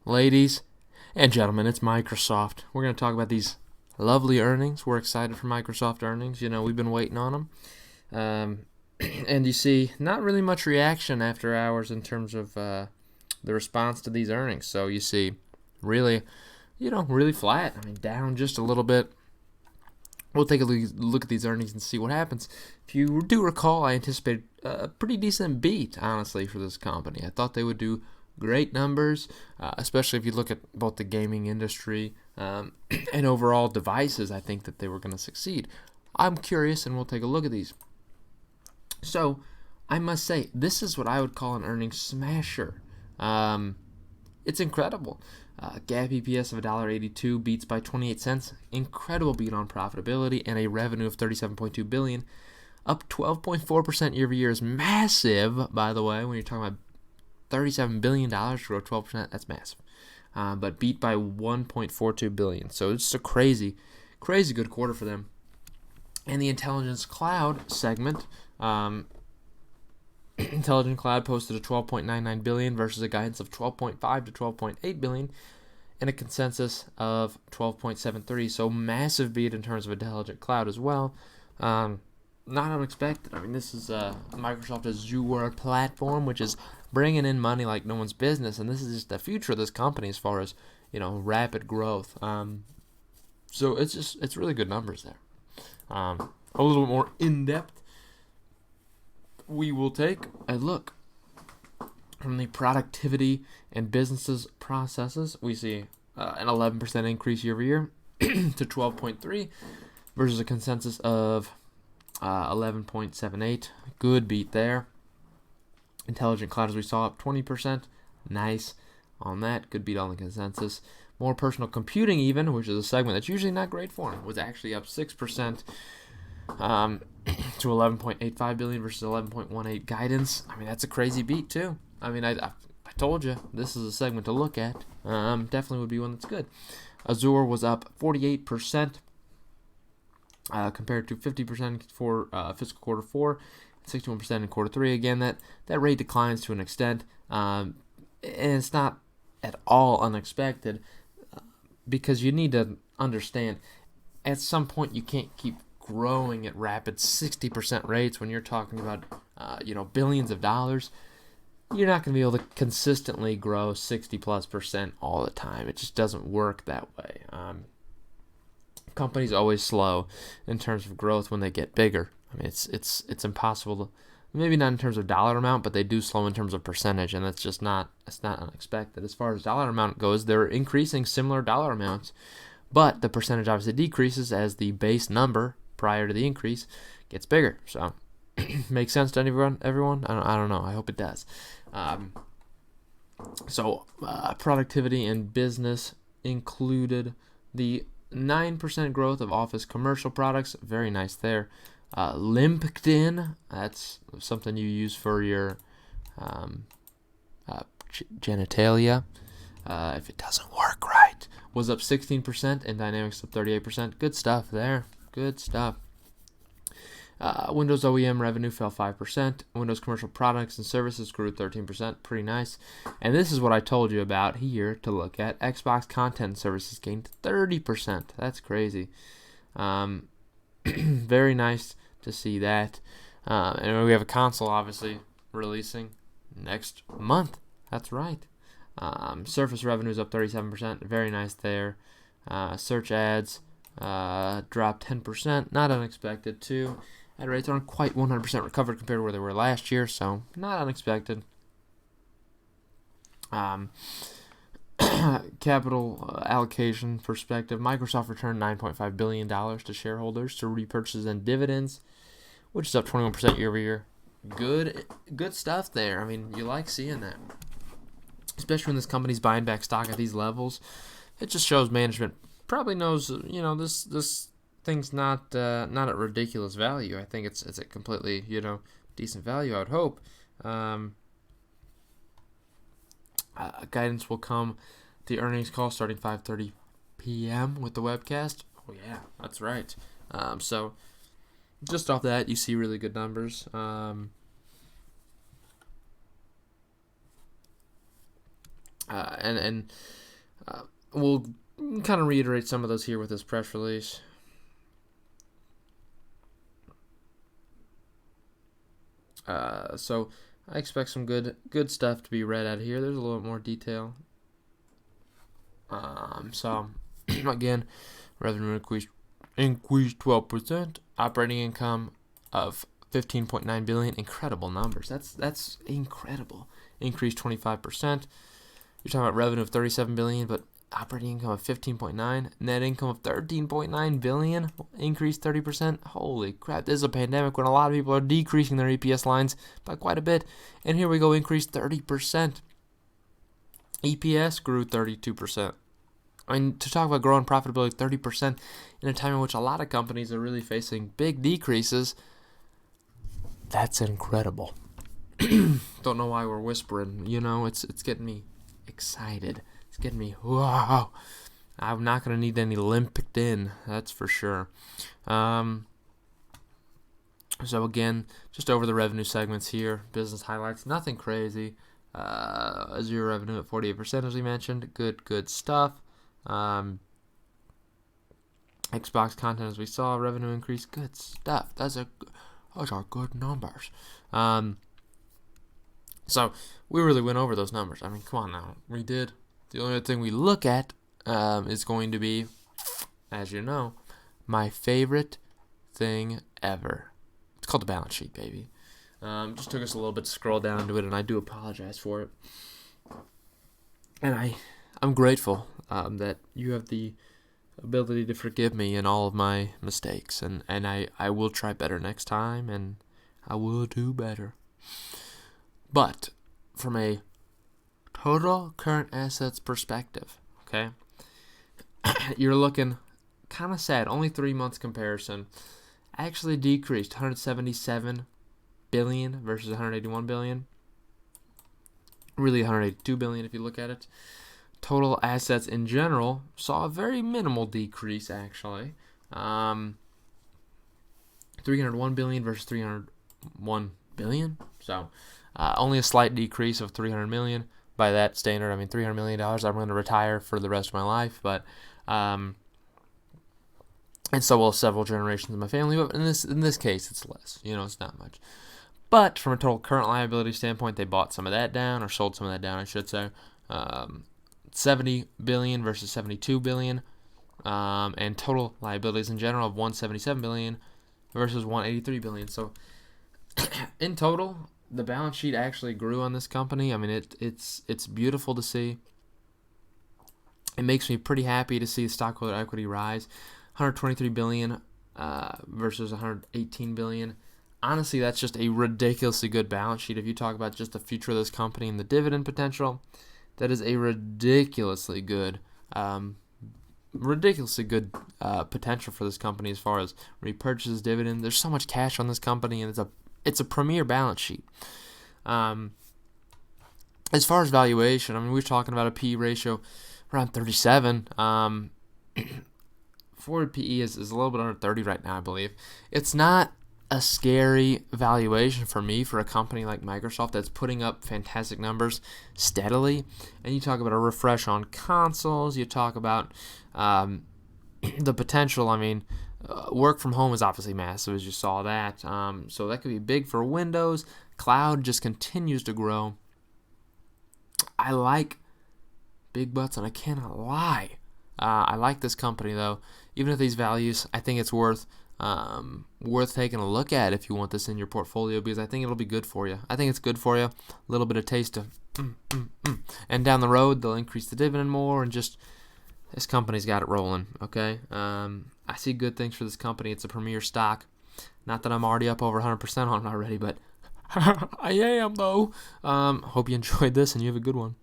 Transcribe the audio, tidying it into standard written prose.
ladies and gentlemen, it's Microsoft. We're going to talk about these lovely earnings. We're excited for Microsoft earnings. We've been waiting on them. And you see, not really much reaction after hours in terms of the response to these earnings. So you see, really flat. Down just a little bit. We'll take a look at these earnings and see what happens. If you do recall, I anticipated a pretty decent beat, honestly, for this company. I thought they would do great numbers, especially if you look at both the gaming industry and overall devices. I think that they were going to succeed. I'm curious, and we'll take a look at these. So, I must say, this is what I would call an earnings smasher. It's incredible. GAAP EPS of $1.82 beats by 28 cents. Incredible beat on profitability, and a revenue of $37.2 billion, up 12.4% year over year is massive. By the way, when you're talking about $37 billion to grow 12%, that's massive. But beat by $1.42 billion. So it's a crazy good quarter for them. And the Intelligence Cloud segment, Intelligent Cloud posted a $12.99 billion versus a guidance of $12.5 to $12.8 billion and a consensus of $12.73. So massive beat in terms of Intelligent Cloud as well. Not unexpected. This is Microsoft Azure platform, which is bringing in money like no one's business, and this is just the future of this company as far as rapid growth. So it's really good numbers there. A little bit more in depth. We will take a look from the productivity and businesses processes. We see an 11% increase year over year to 12.3 versus a consensus of 11.78. Good beat there. Intelligent Cloud, as we saw, up 20%. Nice on that. Good beat on the consensus. More personal computing, even, which is a segment that's usually not great for them, was actually up 6%. To 11.85 billion versus 11.18 guidance. That's a crazy beat too. I told you this is a segment to look at. Definitely would be one that's good. Azure was up 48% compared to 50% for fiscal quarter 4, 61% in quarter 3. Again, that rate declines to an extent, and it's not at all unexpected because you need to understand at some point you can't keep growing at rapid 60% rates when you're talking about billions of dollars. You're not going to be able to consistently grow 60+% all the time. It just doesn't work that way. Companies always slow in terms of growth when they get bigger. It's impossible to, maybe not in terms of dollar amount, but they do slow in terms of percentage, and it's not unexpected. As far as dollar amount goes, they're increasing similar dollar amounts, but the percentage obviously decreases as the base number prior to the increase gets bigger. So makes sense to everyone? I don't know. I hope it does. Productivity and business included the 9% growth of Office commercial products. Very nice there. LinkedIn, that's something you use for your genitalia. If it doesn't work right, was up 16% and Dynamics up 38%. Good stuff there. Good stuff. Windows OEM revenue fell 5%. Windows commercial products and services grew 13%. Pretty nice. And this is what I told you about here to look at. Xbox content services gained 30%. That's crazy. Very nice to see that. And we have a console, obviously, releasing next month. That's right. Surface revenue is up 37%. Very nice there. Search ads dropped 10%. Not unexpected, too. Ad rates aren't quite 100% recovered compared to where they were last year, so not unexpected. Capital allocation perspective, Microsoft returned $9.5 billion to shareholders through repurchases and dividends, which is up 21% year over year. Good stuff there. You like seeing that, especially when this company's buying back stock at these levels. It just shows management probably knows, this thing's not at ridiculous value. I think it's a completely, decent value, I would hope. Guidance will come the earnings call starting 5:30 p.m. with the webcast. Oh yeah, that's right. So just off that, you see really good numbers. And we'll kind of reiterate some of those here with this press release. So I expect some good stuff to be read out here. There's a little bit more detail. So again, revenue increased 12%. Operating income of 15.9 billion. Incredible numbers. That's incredible. Increased 25%. You're talking about revenue of 37 billion, but operating income of 15.9, net income of 13.9 billion, increased 30%. Holy crap, this is a pandemic when a lot of people are decreasing their EPS lines by quite a bit. And here we go, increased 30%. EPS grew 32%. I mean, to talk about growing profitability 30% in a time in which a lot of companies are really facing big decreases, that's incredible. Don't know why we're whispering, it's getting me excited. It's getting me, wow. I'm not going to need any Limpictin, that's for sure. So again, just over the revenue segments here, business highlights, nothing crazy. Azure revenue at 48%, as we mentioned. Good stuff. Xbox content, as we saw, revenue increase. Good stuff. Those are good numbers. So we really went over those numbers. I mean, come on now. We did. The only thing we look at is going to be, as you know, my favorite thing ever. It's called the balance sheet, baby. Just took us a little bit to scroll down to it, and I do apologize for it. And I'm grateful that you have the ability to forgive me in all of my mistakes, and I will try better next time, and I will do better. But from a total current assets perspective, okay, you're looking kind of sad. Only 3 months comparison. Actually decreased 177 billion versus 181 billion. Really 182 billion if you look at it. Total assets in general saw a very minimal decrease, actually. 301 billion versus 301 billion. So only a slight decrease of 300 million. By that standard, I mean $300 million. I'm going to retire for the rest of my life, but and so will several generations of my family. But in this case, it's less. It's not much. But from a total current liability standpoint, they bought some of that down, or sold some of that down, I should say. 70 billion versus 72 billion, and total liabilities in general of 177 billion versus 183 billion. So in total, the balance sheet actually grew on this company. I mean, it's beautiful to see. It makes me pretty happy to see the stockholder equity rise, 123 billion versus 118 billion. Honestly, that's just a ridiculously good balance sheet. If you talk about just the future of this company and the dividend potential, that is a ridiculously good potential for this company as far as repurchases, dividend. There's so much cash on this company, and it's a premier balance sheet. As far as valuation, I mean, we're talking about a PE ratio around 37. Forward PE is a little bit under 30 right now, I believe. It's not a scary valuation for me for a company like Microsoft that's putting up fantastic numbers steadily. And you talk about a refresh on consoles. You talk about the potential. I mean, work from home is obviously massive, as you saw that. So that could be big for Windows. Cloud just continues to grow. I like big butts, and I cannot lie. I like this company, though. Even at these values, I think it's worth taking a look at if you want this in your portfolio, because I think it'll be good for you. I think it's good for you. A little bit of taste of and down the road, they'll increase the dividend more, and just this company's got it rolling, okay? I see good things for this company. It's a premier stock. Not that I'm already up over 100% on it already, but I am, though. Hope you enjoyed this, and you have a good one.